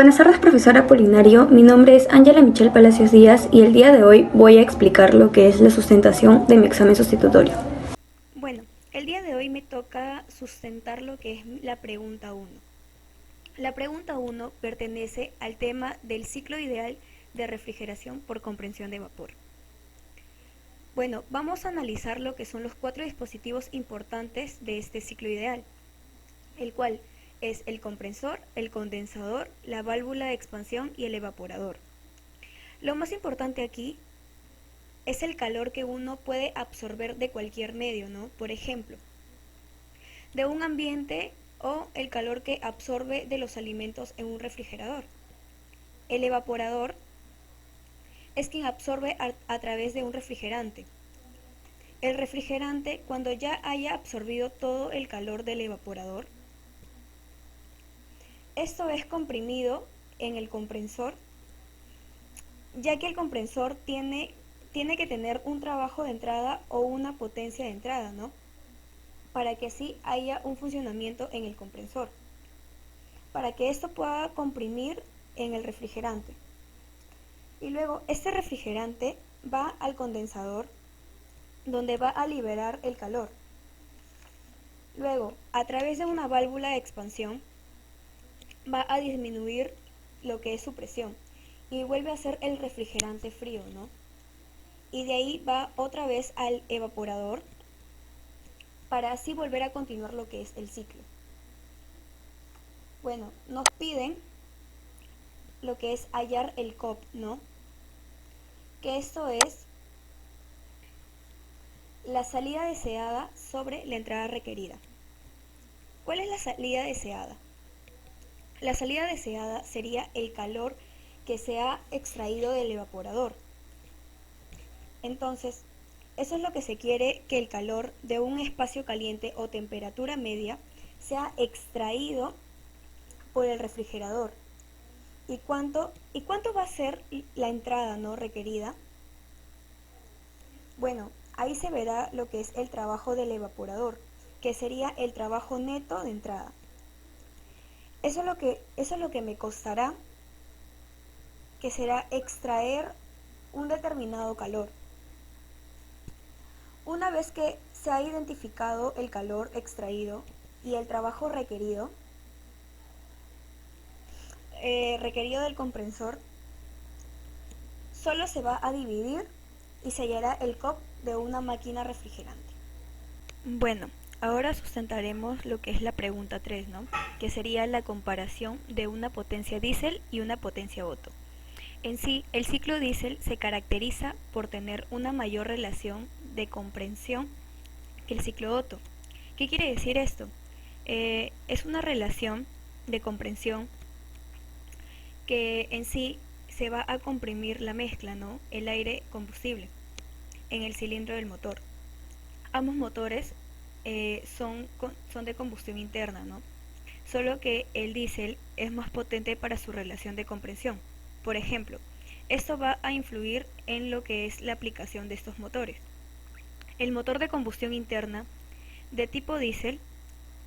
Buenas tardes, profesor Apolinario. Mi nombre es Ángela Michelle Palacios Díaz y el día de hoy voy a explicar lo que es la sustentación de mi examen sustitutorio. Bueno, el día de hoy me toca sustentar lo que es la pregunta 1. La pregunta 1 pertenece al tema del ciclo ideal de refrigeración por comprensión de vapor. Bueno, vamos a analizar lo que son los 4 dispositivos importantes de este ciclo ideal, el cual es el compresor, el condensador, la válvula de expansión y el evaporador. Lo más importante aquí es el calor que uno puede absorber de cualquier medio, ¿no? Por ejemplo, de un ambiente o el calor que absorbe de los alimentos en un refrigerador. El evaporador es quien absorbe a través de un refrigerante. El refrigerante, cuando ya haya absorbido todo el calor del evaporador, esto es comprimido en el compresor, ya que el compresor tiene que tener un trabajo de entrada o una potencia de entrada, ¿no? Para que así haya un funcionamiento en el compresor, para que esto pueda comprimir en el refrigerante. Y luego este refrigerante va al condensador, donde va a liberar el calor. Luego, a través de una válvula de expansión, va a disminuir lo que es su presión y vuelve a ser el refrigerante frío, ¿no? Y de ahí va otra vez al evaporador para así volver a continuar lo que es el ciclo. Bueno, nos piden lo que es hallar el COP, ¿no? Que esto es la salida deseada sobre la entrada requerida. ¿Cuál es la salida deseada? La salida deseada sería el calor que se ha extraído del evaporador. Entonces, eso es lo que se quiere, que el calor de un espacio caliente o temperatura media sea extraído por el refrigerador. ¿Y cuánto va a ser la entrada no requerida? Bueno, ahí se verá lo que es el trabajo del evaporador, que sería el trabajo neto de entrada. Eso es lo que me costará, que será extraer un determinado calor. Una vez que se ha identificado el calor extraído y el trabajo requerido del compresor, solo se va a dividir y se hallará el COP de una máquina refrigerante. Bueno, ahora sustentaremos lo que es la pregunta 3, ¿no? Que sería la comparación de una potencia diésel y una potencia Otto. En sí, el ciclo diésel se caracteriza por tener una mayor relación de compresión que el ciclo Otto. ¿Qué quiere decir esto? Es una relación de compresión que en sí se va a comprimir la mezcla, ¿no? El aire combustible en el cilindro del motor. Ambos motores son de combustión interna, ¿no? Solo que el diésel es más potente para su relación de compresión. Por ejemplo, esto va a influir en lo que es la aplicación de estos motores. El motor de combustión interna de tipo diésel,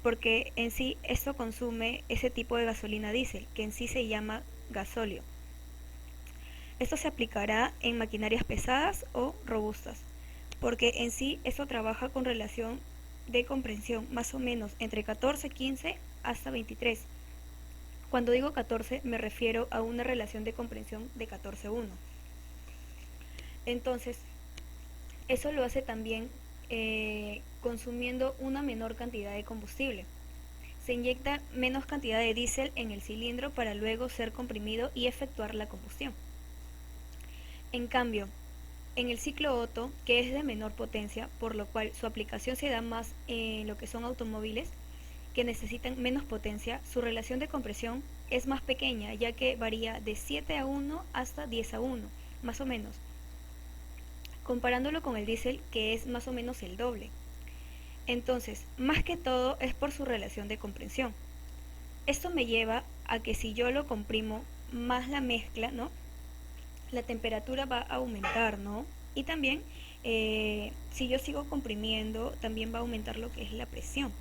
porque en sí esto consume ese tipo de gasolina diésel, que en sí se llama gasóleo. Esto se aplicará en maquinarias pesadas o robustas, porque en sí esto trabaja con relación de compresión más o menos entre 14, 15 hasta 23. Cuando digo 14 me refiero a una relación de compresión de 14:1. Entonces, eso lo hace también consumiendo una menor cantidad de combustible. Se inyecta menos cantidad de diésel en el cilindro para luego ser comprimido y efectuar la combustión. En cambio, en el ciclo Otto, que es de menor potencia, por lo cual su aplicación se da más en lo que son automóviles que necesitan menos potencia, su relación de compresión es más pequeña, ya que varía de 7:1 hasta 10:1, más o menos, comparándolo con el diésel, que es más o menos el doble. Entonces, más que todo es por su relación de compresión. Esto me lleva a que si yo lo comprimo más la mezcla, ¿no? La temperatura va a aumentar, ¿no? Y también, si yo sigo comprimiendo, también va a aumentar lo que es la presión.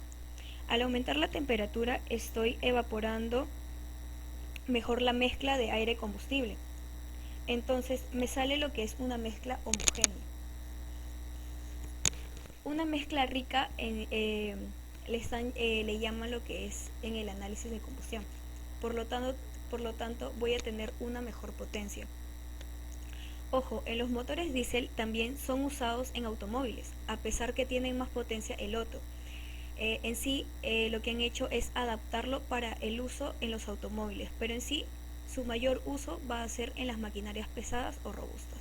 Al aumentar la temperatura, estoy evaporando mejor la mezcla de aire-combustible. Entonces me sale lo que es una mezcla homogénea. Una mezcla rica le llaman lo que es en el análisis de combustión. Por lo tanto voy a tener una mejor potencia. Ojo, en los motores diésel también son usados en automóviles, a pesar que tienen más potencia el Otto. En sí, lo que han hecho es adaptarlo para el uso en los automóviles, pero en sí su mayor uso va a ser en las maquinarias pesadas o robustas.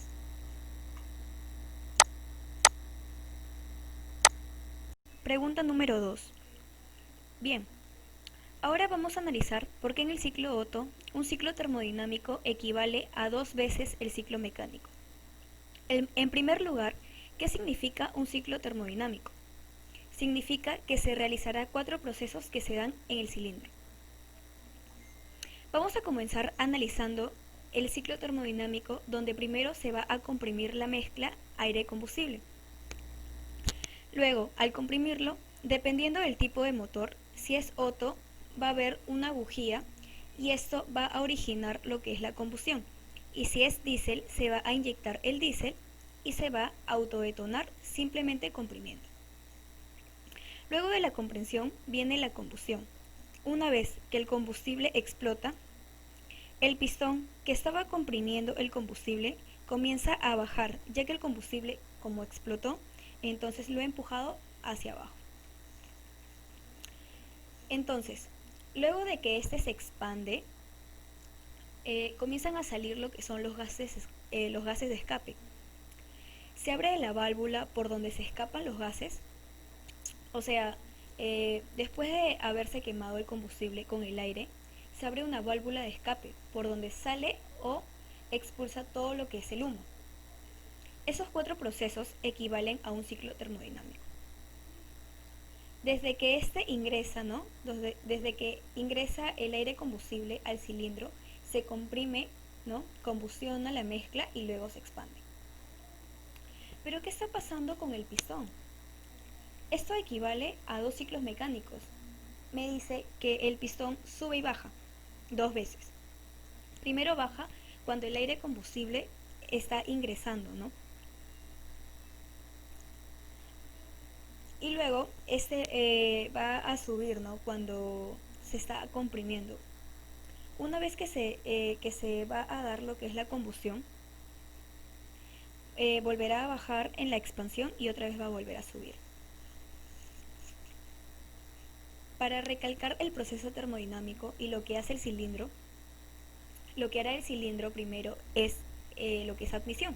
Pregunta número 2. Bien, ahora vamos a analizar por qué en el ciclo Otto un ciclo termodinámico equivale a 2 veces el ciclo mecánico. En primer lugar, ¿qué significa un ciclo termodinámico? Significa que se realizará 4 procesos que se dan en el cilindro. Vamos a comenzar analizando el ciclo termodinámico, donde primero se va a comprimir la mezcla aire-combustible. Luego, al comprimirlo, dependiendo del tipo de motor, si es Otto, va a haber una bujía y esto va a originar lo que es la combustión. Y si es diésel, se va a inyectar el diésel y se va a autodetonar simplemente comprimiendo. Luego de la compresión viene la combustión. Una vez que el combustible explota, el pistón que estaba comprimiendo el combustible comienza a bajar, ya que el combustible, como explotó, entonces lo ha empujado hacia abajo. Entonces, luego de que este se expande, comienzan a salir lo que son los gases de escape. Se abre la válvula por donde se escapan los gases, o sea, después de haberse quemado el combustible con el aire, se abre una válvula de escape por donde sale o expulsa todo lo que es el humo. Esos 4 procesos equivalen a un ciclo termodinámico. Desde que este ingresa, desde que ingresa el aire combustible al cilindro, se comprime, combustiona la mezcla y luego se expande. Pero ¿qué está pasando con el pistón? Esto equivale a 2 ciclos mecánicos. Me dice que el pistón sube y baja 2 veces. Primero baja cuando el aire combustible está ingresando, Y luego va a subir, cuando se está comprimiendo. Una vez que se va a dar lo que es la combustión, volverá a bajar en la expansión y otra vez va a volver a subir. Para recalcar el proceso termodinámico y lo que hace el cilindro, lo que hará el cilindro primero es lo que es admisión,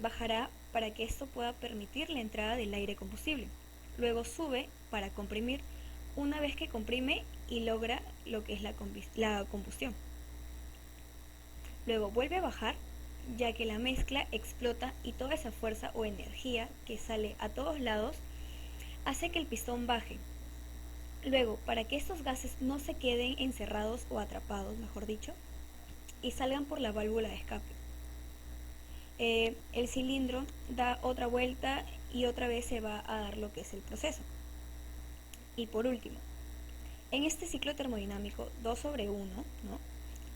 bajará para que esto pueda permitir la entrada del aire combustible. Luego sube para comprimir, una vez que comprime y logra lo que es la combustión. Luego vuelve a bajar, ya que la mezcla explota y toda esa fuerza o energía que sale a todos lados hace que el pistón baje. Luego, para que estos gases no se queden encerrados o atrapados, mejor dicho, y salgan por la válvula de escape, el cilindro da otra vuelta y otra vez se va a dar lo que es el proceso. Y por último, en este ciclo termodinámico 2/1,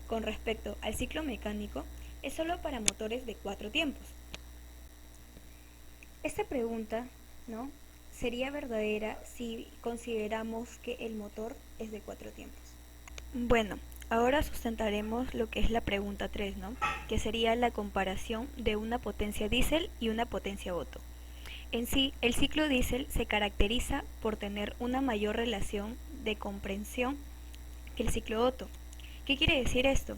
con respecto al ciclo mecánico, es solo para motores de 4 tiempos. Esta pregunta, sería verdadera si consideramos que el motor es de 4 tiempos. Bueno, ahora sustentaremos lo que es la pregunta 3, que sería la comparación de una potencia diésel y una potencia Otto. En sí, el ciclo diésel se caracteriza por tener una mayor relación de compresión que el ciclo Otto. ¿Qué quiere decir esto?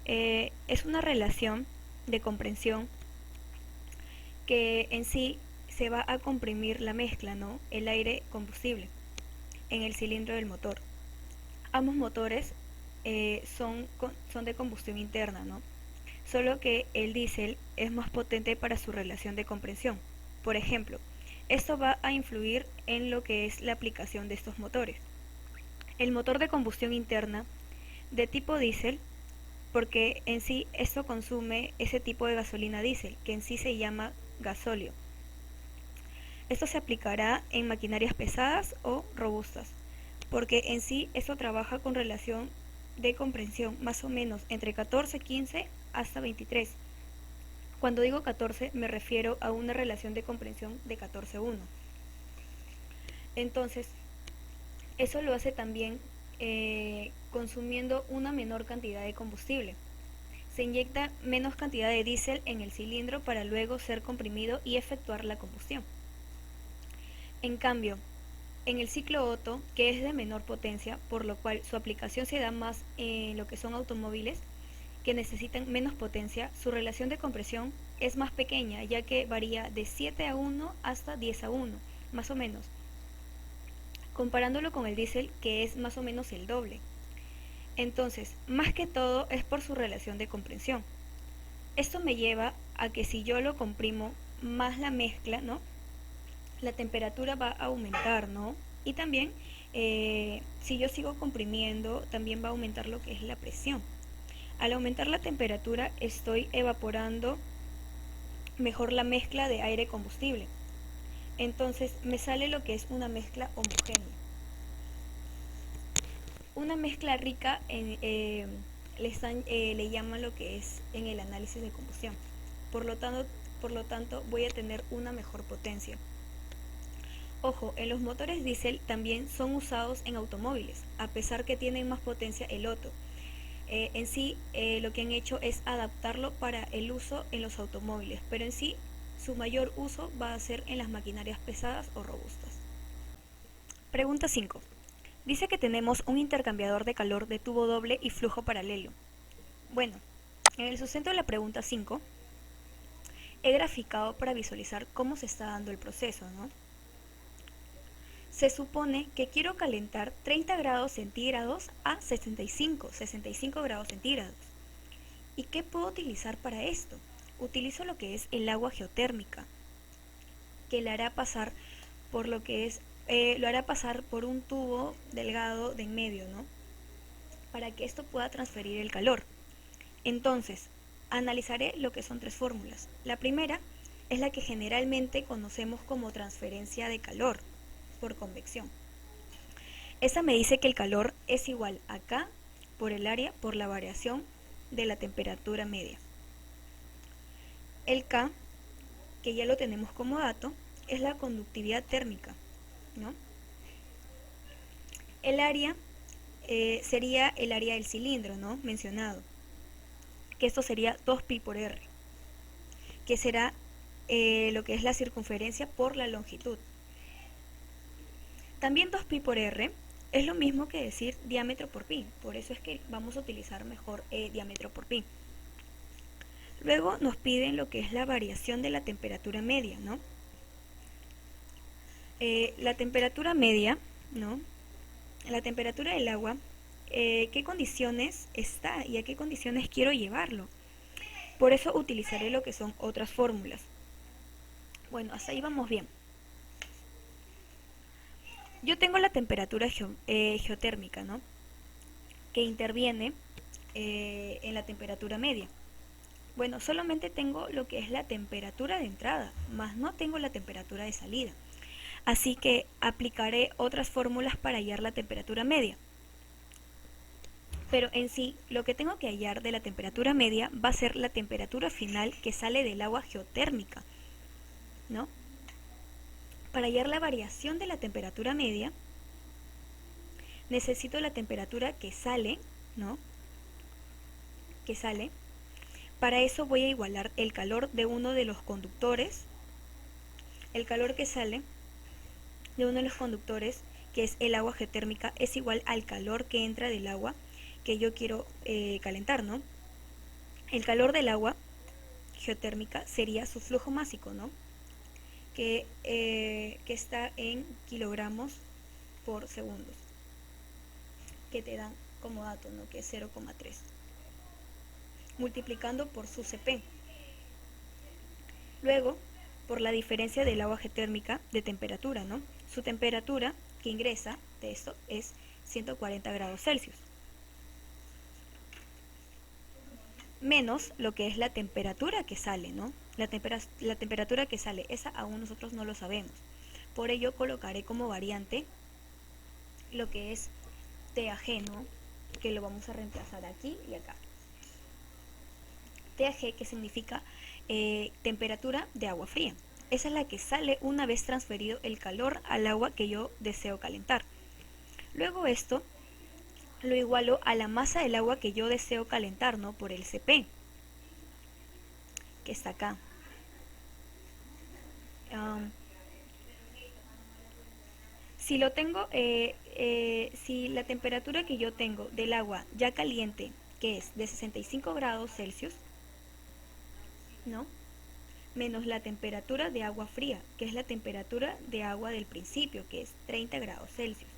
Es una relación de compresión que en sí se va a comprimir la mezcla, el aire combustible, en el cilindro del motor. Ambos motores son de combustión interna, solo que el diésel es más potente para su relación de compresión. Por ejemplo, esto va a influir en lo que es la aplicación de estos motores. El motor de combustión interna de tipo diésel, porque en sí esto consume ese tipo de gasolina diésel, que en sí se llama gasóleo. Esto se aplicará en maquinarias pesadas o robustas, porque en sí esto trabaja con relación de comprensión, más o menos entre 14, 15 hasta 23. Cuando digo 14 me refiero a una relación de comprensión de 14:1. Entonces, eso lo hace también consumiendo una menor cantidad de combustible. Se inyecta menos cantidad de diésel en el cilindro para luego ser comprimido y efectuar la combustión. En cambio, en el ciclo Otto, que es de menor potencia, por lo cual su aplicación se da más en lo que son automóviles que necesitan menos potencia, su relación de compresión es más pequeña, ya que varía de 7:1 hasta 10:1, más o menos, comparándolo con el diésel, que es más o menos el doble. Entonces, más que todo es por su relación de compresión. Esto me lleva a que si yo lo comprimo más la mezcla, ¿no?, la temperatura va a aumentar, ¿no? Y también, si yo sigo comprimiendo, también va a aumentar lo que es la presión. Al aumentar la temperatura, estoy evaporando mejor la mezcla de aire-combustible. Entonces, me sale lo que es una mezcla homogénea. Una mezcla rica le llaman lo que es en el análisis de combustión. Por lo tanto, voy a tener una mejor potencia. Ojo, en los motores diésel también son usados en automóviles, a pesar que tienen más potencia el Otto. En sí, lo que han hecho es adaptarlo para el uso en los automóviles, pero en sí, su mayor uso va a ser en las maquinarias pesadas o robustas. Pregunta 5. Dice que tenemos un intercambiador de calor de tubo doble y flujo paralelo. Bueno, en el sustento de la pregunta 5, he graficado para visualizar cómo se está dando el proceso, ¿no? Se supone que quiero calentar 30 grados centígrados a 65 grados centígrados. ¿Y qué puedo utilizar para esto? Utilizo lo que es el agua geotérmica, que le hará pasar por lo que es, lo hará pasar por un tubo delgado de en medio, ¿no?, para que esto pueda transferir el calor. Entonces, analizaré lo que son tres fórmulas. La primera es la que generalmente conocemos como transferencia de calor por convección. Esta me dice que el calor es igual a K por el área por la variación de la temperatura media. El K, que ya lo tenemos como dato, es la conductividad térmica, ¿no? El área sería el área del cilindro, ¿no?, mencionado, que esto sería 2pi por r, que será lo que es la circunferencia por la longitud. También 2pi por r es lo mismo que decir diámetro por pi, por eso es que vamos a utilizar mejor diámetro por pi. Luego nos piden lo que es la variación de la temperatura media, ¿no? La temperatura media, ¿no?, la temperatura del agua, qué condiciones está y a qué condiciones quiero llevarlo. Por eso utilizaré lo que son otras fórmulas. Bueno, hasta ahí vamos bien. Yo tengo la temperatura geotérmica, ¿no?, que interviene en la temperatura media. Bueno, solamente tengo lo que es la temperatura de entrada, más no tengo la temperatura de salida. Así que aplicaré otras fórmulas para hallar la temperatura media. Pero en sí, lo que tengo que hallar de la temperatura media va a ser la temperatura final que sale del agua geotérmica, ¿no? Para hallar la variación de la temperatura media, necesito la temperatura que sale, ¿no?, que sale. Para eso voy a igualar el calor de uno de los conductores, el calor que sale de uno de los conductores, que es el agua geotérmica, es igual al calor que entra del agua que yo quiero calentar, ¿no? El calor del agua geotérmica sería su flujo másico, ¿no?, que está en kilogramos por segundos, que te dan como dato, ¿no?, que es 0,3, multiplicando por su Cp. Luego, por la diferencia del agua geotérmica de temperatura, ¿no?, su temperatura que ingresa de esto es 140 grados Celsius, menos lo que es la temperatura que sale, ¿no? La temperatura que sale, esa aún nosotros no lo sabemos. Por ello colocaré como variante lo que es TAG, ¿no?, que lo vamos a reemplazar aquí y acá. TAG, que significa temperatura de agua fría. Esa es la que sale una vez transferido el calor al agua que yo deseo calentar. Luego esto lo igualo a la masa del agua que yo deseo calentar, ¿no? Por el CP, que está acá. Si lo tengo, si la temperatura que yo tengo del agua ya caliente, que es de 65 grados Celsius, ¿no? Menos la temperatura de agua fría, que es la temperatura de agua del principio, que es 30 grados Celsius.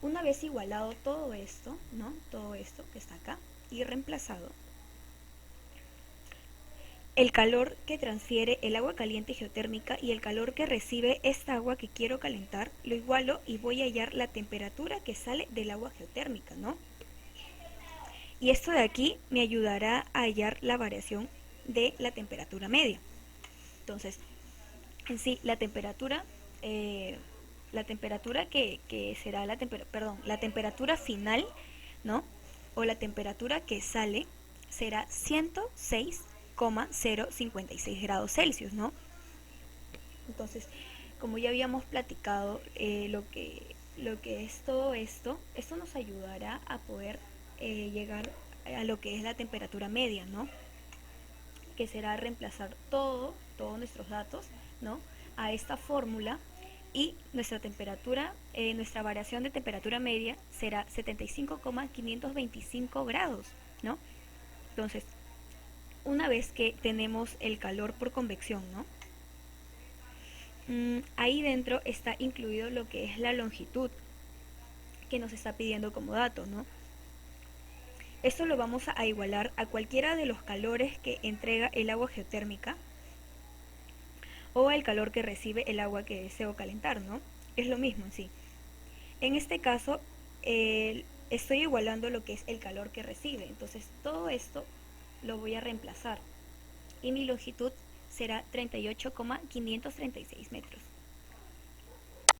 Una vez igualado todo esto, ¿no? Todo esto que está acá y reemplazado, el calor que transfiere el agua caliente geotérmica y el calor que recibe esta agua que quiero calentar, lo igualo y voy a hallar la temperatura que sale del agua geotérmica, ¿no? Y esto de aquí me ayudará a hallar la variación de la temperatura media. Entonces, en sí, la temperatura que será la temperatura final, ¿no? O la temperatura que sale será 106,056 grados Celsius, ¿no? Entonces, como ya habíamos platicado, lo que es todo esto nos ayudará a poder llegar a lo que es la temperatura media, ¿no? Que será reemplazar todos nuestros datos, ¿no? A esta fórmula, y nuestra temperatura, nuestra variación de temperatura media será 75,525 grados, ¿no? Entonces, una vez que tenemos el calor por convección, ¿no? Ahí dentro está incluido lo que es la longitud que nos está pidiendo como dato, ¿no? Esto lo vamos a igualar a cualquiera de los calores que entrega el agua geotérmica o el calor que recibe el agua que deseo calentar, ¿no? Es lo mismo en sí. En este caso, estoy igualando lo que es el calor que recibe. Entonces, todo esto lo voy a reemplazar. Y mi longitud será 38,536 metros.